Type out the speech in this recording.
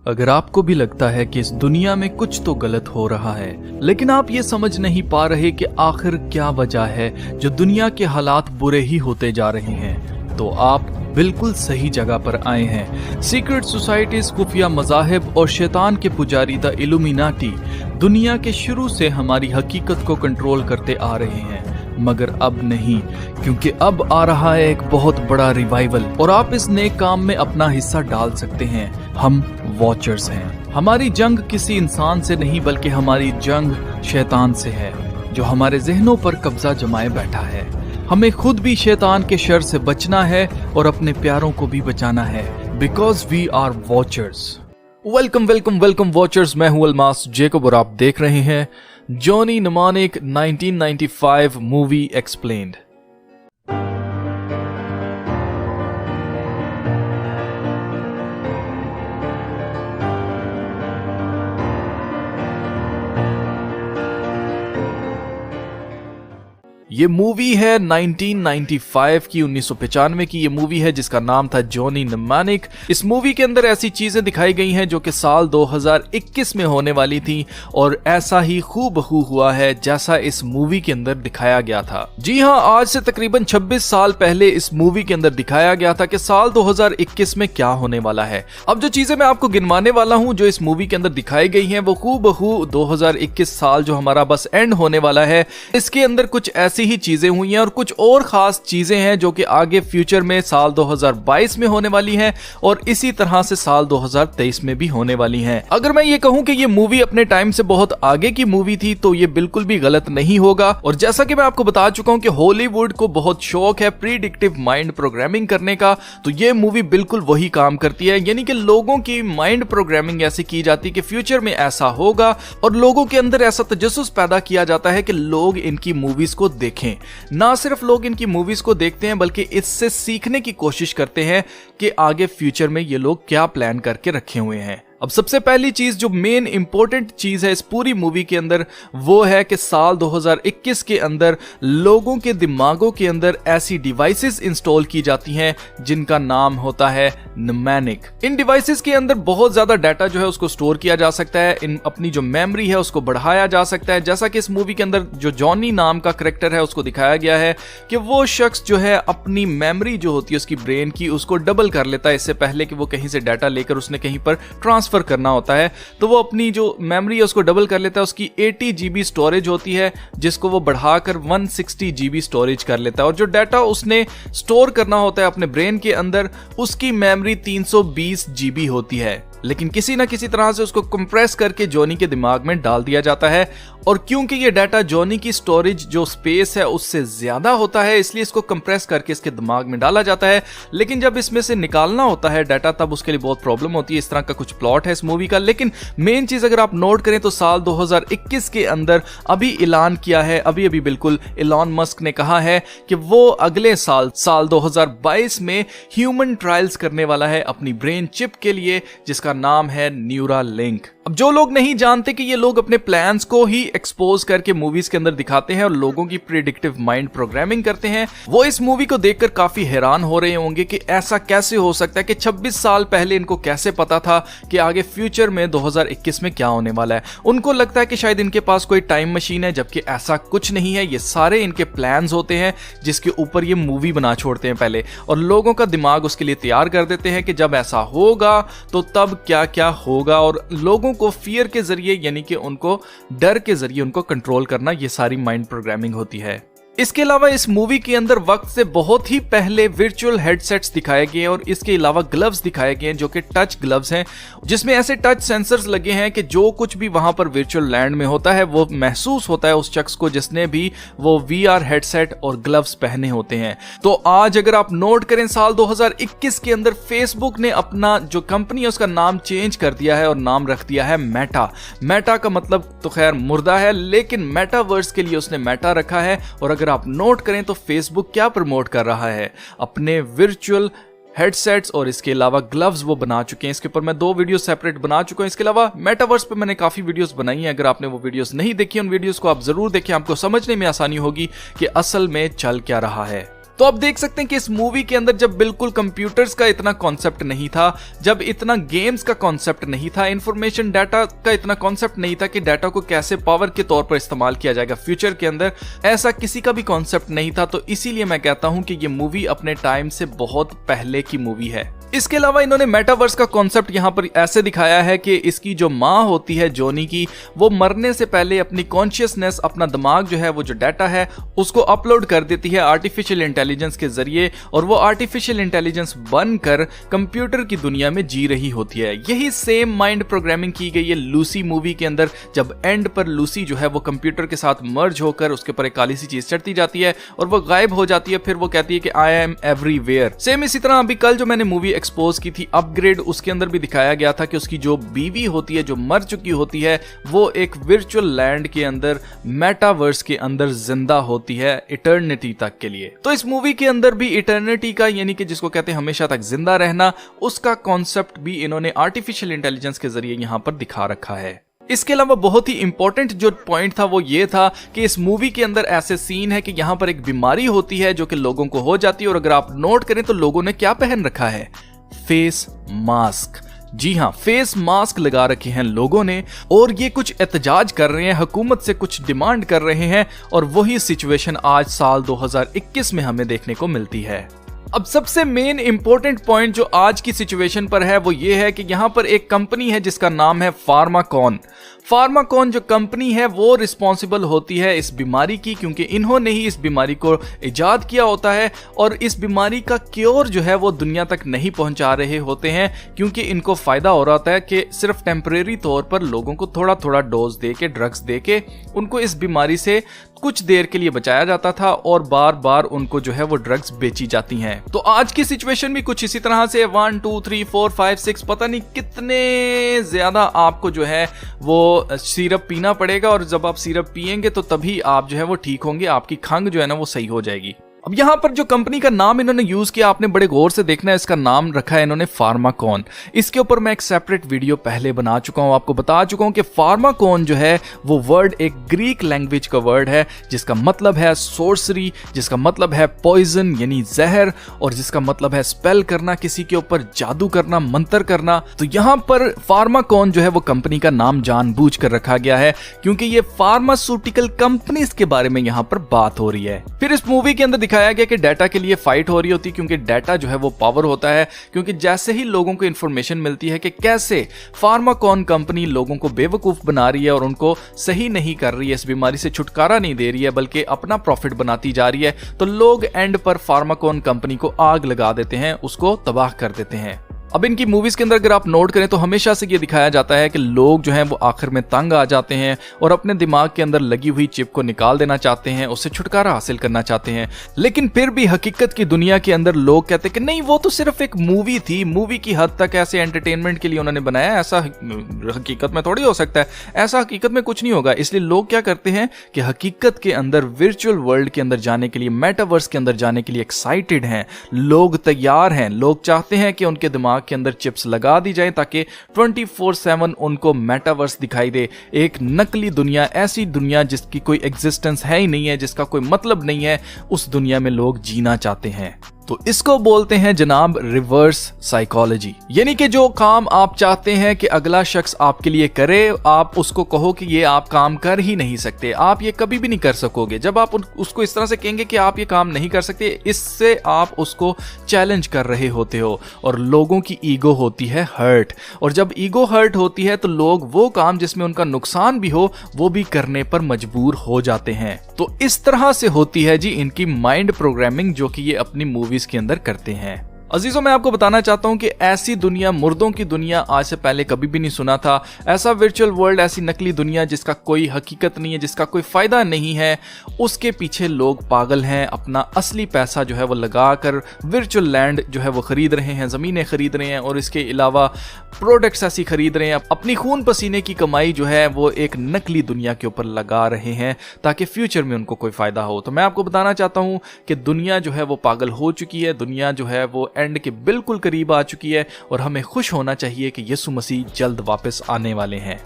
अगर आपको भी लगता है कि इस दुनिया में कुछ तो गलत हो रहा है, लेकिन आप ये समझ नहीं पा रहे कि आखिर क्या वजह है जो दुनिया के हालात बुरे ही होते जा रहे हैं, तो आप बिल्कुल सही जगह पर आए हैं। सीक्रेट सोसाइटीज, खुफिया मज़ाहिब और शैतान के पुजारी द इल्यूमिनाटी दुनिया के शुरू से हमारी हकीकत को कंट्रोल करते आ रहे हैं, मगर अब नहीं, क्योंकि अब आ रहा है एक बहुत बड़ा रिवाइवल और आप इस नेक काम में अपना हिस्सा डाल सकते हैं। हम वॉचर्स हैं। हमारी जंग किसी इंसान से नहीं, बल्कि हमारी जंग शैतान से है, जो हमारे जहनों पर कब्जा जमाए बैठा है। हमें खुद भी शैतान के शर से बचना है और अपने प्यारों को भी बचाना है, because we are watchers. Welcome welcome welcome watchers, मैं हूं अलमास जेकब और आप देख रहे हैं जॉनी नमानिक 1995 मूवी एक्सप्लेन्ड। ये मूवी है 1995 की, 1995 की ये मूवी है जिसका नाम था जॉनी नमानिक। इस मूवी के अंदर ऐसी चीजें दिखाई गई हैं जो कि साल 2021 में होने वाली थी और ऐसा ही खूबहू हुआ है जैसा इस मूवी के अंदर दिखाया गया था। जी हां, आज से तकरीबन 26 साल पहले इस मूवी के अंदर दिखाया गया था कि साल 2021 में क्या होने वाला है। अब जो चीजें मैं आपको गिनवाने वाला हूं जो इस मूवी के अंदर दिखाई गई हैं, वो खूबहू 2021 साल जो हमारा बस एंड होने वाला है, इसके अंदर कुछ ऐसी ही चीजें हुई हैं और कुछ और खास चीजें हैं जो कि आगे फ्यूचर में साल 2022 में होने वाली हैं और इसी तरह से साल 2023 में भी होने वाली हैं। अगर मैं ये कहूं कि ये मूवी अपने टाइम से बहुत आगे की मूवी थी तो ये बिल्कुल भी गलत नहीं होगा। और जैसा कि मैं आपको बता चुका हूं कि हॉलीवुड को बहुत शौक है प्रीडिक्टिव माइंड प्रोग्रामिंग करने का, तो ये मूवी बिल्कुल वही काम करती है। यानी कि लोगों की माइंड प्रोग्रामिंग ऐसी की जाती है कि फ्यूचर में ऐसा होगा और लोगों के अंदर ऐसा तजस्सुस पैदा किया जाता है कि लोग इनकी मूवीज को देखें। ना सिर्फ लोग इनकी मूवीज को देखते हैं बल्कि इससे सीखने की कोशिश करते हैं कि आगे फ्यूचर में ये लोग क्या प्लान करके रखे हुए हैं। अब सबसे पहली चीज जो मेन इंपॉर्टेंट चीज है इस पूरी मूवी के अंदर, वो है कि साल 2021 के अंदर लोगों के दिमागों के अंदर ऐसी डिवाइसेस इंस्टॉल की जाती हैं जिनका नाम होता है नमानिक। इन डिवाइसेस के अंदर बहुत ज्यादा डाटा जो है उसको स्टोर किया जा सकता है, इन अपनी जो मेमोरी है उसको बढ़ाया जा सकता है। जैसा कि इस मूवी के अंदर जो जॉनी नाम का कैरेक्टर है उसको दिखाया गया है कि वो शख्स जो है अपनी मेमोरी जो होती है उसकी ब्रेन की, उसको डबल कर लेता है इससे पहले कि वो कहीं से डाटा लेकर उसने कहीं पर ट्रांसफर करना होता है। तो वो अपनी जो मेमोरी है उसको डबल कर लेता है, उसकी 80 GB स्टोरेज होती है जिसको वो बढ़ाकर 160 GB स्टोरेज कर लेता है। और जो डाटा उसने स्टोर करना होता है अपने ब्रेन के अंदर, उसकी मेमोरी 320 GB होती है, लेकिन किसी ना किसी तरह से उसको कंप्रेस करके जॉनी के दिमाग में डाल दिया जाता है। और क्योंकि ये डाटा जॉनी की स्टोरेज जो स्पेस है उससे ज्यादा होता है, इसलिए इसको कंप्रेस करके इसके दिमाग में डाला जाता है। लेकिन जब इसमें से निकालना होता है डाटा, तब उसके लिए बहुत प्रॉब्लम होती है। इस तरह का कुछ प्लॉट है इस मूवी का। लेकिन मेन चीज अगर आप नोट करें तो साल 2021 के अंदर अभी ऐलान किया है, अभी बिल्कुल इलॉन मस्क ने कहा है कि वो अगले साल 2022 में ह्यूमन ट्रायल्स करने वाला है अपनी ब्रेन चिप के लिए, जिसका नाम है न्यूरालिंक। अब जो लोग नहीं जानते कि ये लोग अपने प्लान्स को ही एक्सपोज करके मूवीज के अंदर दिखाते हैं और लोगों की प्रेडिक्टिव माइंड प्रोग्रामिंग करते हैं, वो इस मूवी को देखकर काफी हैरान हो रहे होंगे कि ऐसा कैसे हो सकता है कि 26 साल पहले इनको कैसे पता था कि आगे फ्यूचर में 2021 में क्या होने वाला है। उनको लगता है कि शायद इनके पास कोई टाइम मशीन है, जबकि ऐसा कुछ नहीं है। ये सारे इनके प्लान्स होते हैं जिसके ऊपर ये मूवी बना छोड़ते हैं पहले, और लोगों का दिमाग उसके लिए तैयार कर देते हैं कि जब ऐसा होगा तो तब क्या क्या होगा, और लोगों को फियर के जरिए, यानी कि उनको डर के जरिए उनको कंट्रोल करना, ये सारी माइंड प्रोग्रामिंग होती है। इसके अलावा इस मूवी के अंदर वक्त से बहुत ही पहले वर्चुअल हेडसेट्स दिखाए गए हैं और इसके अलावा ग्लव्स दिखाए गए हैं जो कि टच ग्लव्स हैं, जिसमें ऐसे टच सेंसर्स लगे हैं कि जो कुछ भी वहां पर वर्चुअल लैंड में होता है वो महसूस होता है उस शख्स को जिसने भी वो VR हेडसेट और ग्लव्स पहने होते हैं। तो आज अगर आप नोट करें, साल 2021 के अंदर फेसबुक ने अपना जो कंपनी है उसका नाम चेंज कर दिया है और नाम रख दिया है मेटा। मेटा का मतलब तो खैर मुर्दा है, लेकिन मेटावर्स के लिए उसने मेटा रखा है। और अगर आप नोट करें तो फेसबुक क्या प्रमोट कर रहा है, अपने वर्चुअल हेडसेट्स और इसके अलावा ग्लव्स वो बना चुके हैं। इसके ऊपर मैं 2 वीडियो सेपरेट बना चुका हूं। इसके अलावा मेटावर्स पे मैंने काफी वीडियोस बनाई हैं। अगर आपने वो वीडियोस नहीं देखी, उन वीडियोस को आप जरूर देखें, आपको समझने में आसानी होगी कि असल में चल क्या रहा है। तो आप देख सकते हैं कि इस मूवी के अंदर जब बिल्कुल कंप्यूटर्स का इतना कॉन्सेप्ट नहीं था, जब इतना गेम्स का कॉन्सेप्ट नहीं था, इंफॉर्मेशन डाटा का इतना कॉन्सेप्ट नहीं था कि डाटा को कैसे पावर के तौर पर इस्तेमाल किया जाएगा फ्यूचर के अंदर, ऐसा किसी का भी कॉन्सेप्ट नहीं था। तो इसीलिए मैं कहता हूं कि ये मूवी अपने टाइम से बहुत पहले की मूवी है। इसके अलावा इन्होंने मेटावर्स का कॉन्सेप्ट यहाँ पर ऐसे दिखाया है कि इसकी जो माँ होती है जॉनी की, वो मरने से पहले अपनी कॉन्शियसनेस, अपना दिमाग जो है, वो जो डाटा है उसको अपलोड कर देती है आर्टिफिशियल इंटेलिजेंस के जरिए, और वो आर्टिफिशियल इंटेलिजेंस बनकर कंप्यूटर की दुनिया में जी रही होती है। यही सेम माइंड प्रोग्रामिंग की गई है लूसी मूवी के अंदर, जब एंड पर लूसी जो है वो कंप्यूटर के साथ मर्ज होकर उसके ऊपर एक काली सी चीज चढ़ती जाती है और वो गायब हो जाती है। फिर वो कहती है कि आई एम एवरीवेयर। सेम इसी तरह अभी कल जो मैंने मूवी एक्सपोज की थी अपग्रेड, उसके अंदर भी दिखाया गया था कि उसकी जो बीवी होती है, जो मर चुकी होती है, वो एक वर्चुअल लैंड के अंदर, मेटावर्स के अंदर जिंदा होती है इटर्निटी तक के लिए। तो इस मूवी के अंदर भी इटर्निटी का, यानी कि जिसको कहते हैं हमेशा तक जिंदा रहना, उसका कॉन्सेप्ट भी इन्होंने आर्टिफिशियल इंटेलिजेंस के जरिए यहां पर दिखा रखा है। इसके अलावा बहुत ही इंपॉर्टेंट जो पॉइंट था वो ये था कि इस मूवी के अंदर ऐसे सीन है कि यहां पर एक बीमारी होती है जो कि लोगों को हो जाती है, और अगर आप नोट करें तो लोगों ने क्या पहन रखा है? Face mask. जी हां, फेस मास्क लगा रखे हैं लोगों ने, और ये कुछ एहतजाज कर रहे हैं, हुकूमत से कुछ डिमांड कर रहे हैं, और वही सिचुएशन आज साल 2021 में हमें देखने को मिलती है। अब सबसे मेन इंपॉर्टेंट पॉइंट जो आज की सिचुएशन पर है वो ये है कि यहां पर एक कंपनी है जिसका नाम है फार्माकॉन। फार्माकॉन जो कंपनी है वो रिस्पॉन्सिबल होती है इस बीमारी की, क्योंकि इन्होंने ही इस बीमारी को इजाद किया होता है, और इस बीमारी का क्योर जो है वो दुनिया तक नहीं पहुंचा रहे होते हैं, क्योंकि इनको फायदा हो रहा होता है कि सिर्फ टेम्परेरी तौर पर लोगों को थोड़ा थोड़ा डोज दे के, ड्रग्स दे के उनको इस बीमारी से कुछ देर के लिए बचाया जाता था, और बार बार उनको जो है वो ड्रग्स बेची जाती हैं। तो आज की सिचुएशन भी कुछ इसी तरह से 1 2 3 4 5 6 पता नहीं कितने ज्यादा आपको जो है वो सिरप पीना पड़ेगा, और जब आप सिरप पिएंगे तो तभी आप जो है वो ठीक होंगे, आपकी खंग जो है ना वो सही हो जाएगी। अब यहां पर जो कंपनी का नाम इन्होंने यूज किया, आपने बड़े गौर से देखना है, इसका नाम रखा है इन्होंने फार्माकॉन। इसके ऊपर मैं एक सेपरेट वीडियो पहले बना चुका हूं, आपको बता चुका हूं कि फार्माकॉन जो है वो वर्ड एक ग्रीक लैंग्वेज का वर्ड है, जिसका मतलब है सोर्सरी, जिसका मतलब है पॉइजन यानी जहर, और जिसका मतलब है स्पेल करना, किसी के ऊपर जादू करना, मंत्र करना। तो यहां पर फार्माकॉन जो है वो कंपनी का नाम जानबूझ कर रखा गया है, क्योंकि ये फार्मास्यूटिकल कंपनीज के बारे में यहां पर बात हो रही है। फिर इस मूवी के अंदर दिखाया गया कि डाटा के लिए फाइट हो रही होती है, क्योंकि डाटा जो है वो पावर होता है, क्योंकि जैसे ही लोगों को इंफॉर्मेशन मिलती है कि कैसे फार्माकॉन कंपनी लोगों को बेवकूफ बना रही है और उनको सही नहीं कर रही है, इस बीमारी से छुटकारा नहीं दे रही है, बल्कि अपना प्रॉफिट बनाती जा रही है, तो लोग एंड पर फार्माकॉन कंपनी को आग लगा देते हैं, उसको तबाह कर देते हैं। अब इनकी मूवीज के अंदर अगर आप नोट करें तो हमेशा से ये दिखाया जाता है कि लोग जो हैं वो आखिर में तंग आ जाते हैं और अपने दिमाग के अंदर लगी हुई चिप को निकाल देना चाहते हैं, उससे छुटकारा हासिल करना चाहते हैं। लेकिन फिर भी हकीकत की दुनिया के अंदर लोग कहते हैं कि नहीं, वो तो सिर्फ एक मूवी थी, मूवी की हद तक ऐसे एंटरटेनमेंट के लिए उन्होंने बनाया, ऐसा हकीकत में थोड़ी हो सकता है, ऐसा हकीकत में कुछ नहीं होगा। इसलिए लोग क्या करते हैं कि हकीकत के अंदर, वर्चुअल वर्ल्ड के अंदर जाने के लिए, मेटावर्स के अंदर जाने के लिए एक्साइटेड हैं, लोग तैयार हैं, लोग चाहते हैं कि उनके दिमाग के अंदर चिप्स लगा दी जाए ताकि 24/7 उनको मेटावर्स दिखाई दे, एक नकली दुनिया, ऐसी दुनिया जिसकी कोई एग्जिस्टेंस है ही नहीं है, जिसका कोई मतलब नहीं है, उस दुनिया में लोग जीना चाहते हैं। तो इसको बोलते हैं जनाब रिवर्स साइकोलॉजी, यानी कि जो काम आप चाहते हैं कि अगला शख्स आपके लिए करे, आप उसको कहो कि ये आप काम कर ही नहीं सकते, आप ये कभी भी नहीं कर सकोगे। जब आप उसको इस तरह से कहेंगे कि आप ये काम नहीं कर सकते, इससे आप उसको चैलेंज कर रहे होते हो, और लोगों की ईगो होती है हर्ट, और जब ईगो हर्ट होती है तो लोग वो काम जिसमें उनका नुकसान भी हो वो भी करने पर मजबूर हो जाते हैं। तो इस तरह से होती है जी इनकी माइंड प्रोग्रामिंग, जो कि ये अपनी मूवीज के अंदर करते हैं। अजीजों, मैं आपको बताना चाहता हूं कि ऐसी दुनिया, मुर्दों की दुनिया, आज से पहले कभी भी नहीं सुना था। ऐसा वर्चुअल वर्ल्ड, ऐसी नकली दुनिया जिसका कोई हकीकत नहीं है, जिसका कोई फायदा नहीं है, उसके पीछे लोग पागल हैं, अपना असली पैसा जो है वो लगाकर वर्चुअल लैंड जो है वो खरीद रहे हैं, जमीनें खरीद रहे हैं, और इसके अलावा प्रोडक्ट्स ऐसी खरीद रहे हैं, अपनी खून पसीने की कमाई जो है वो एक नकली दुनिया के ऊपर लगा रहे हैं ताकि फ्यूचर में उनको कोई फायदा हो। तो मैं आपको बताना चाहता हूं कि दुनिया जो है वो पागल हो चुकी है, दुनिया जो है वो एंड के बिल्कुल करीब आ चुकी है, और हमें खुश होना चाहिए कि यीशु मसीह जल्द वापस आने वाले हैं।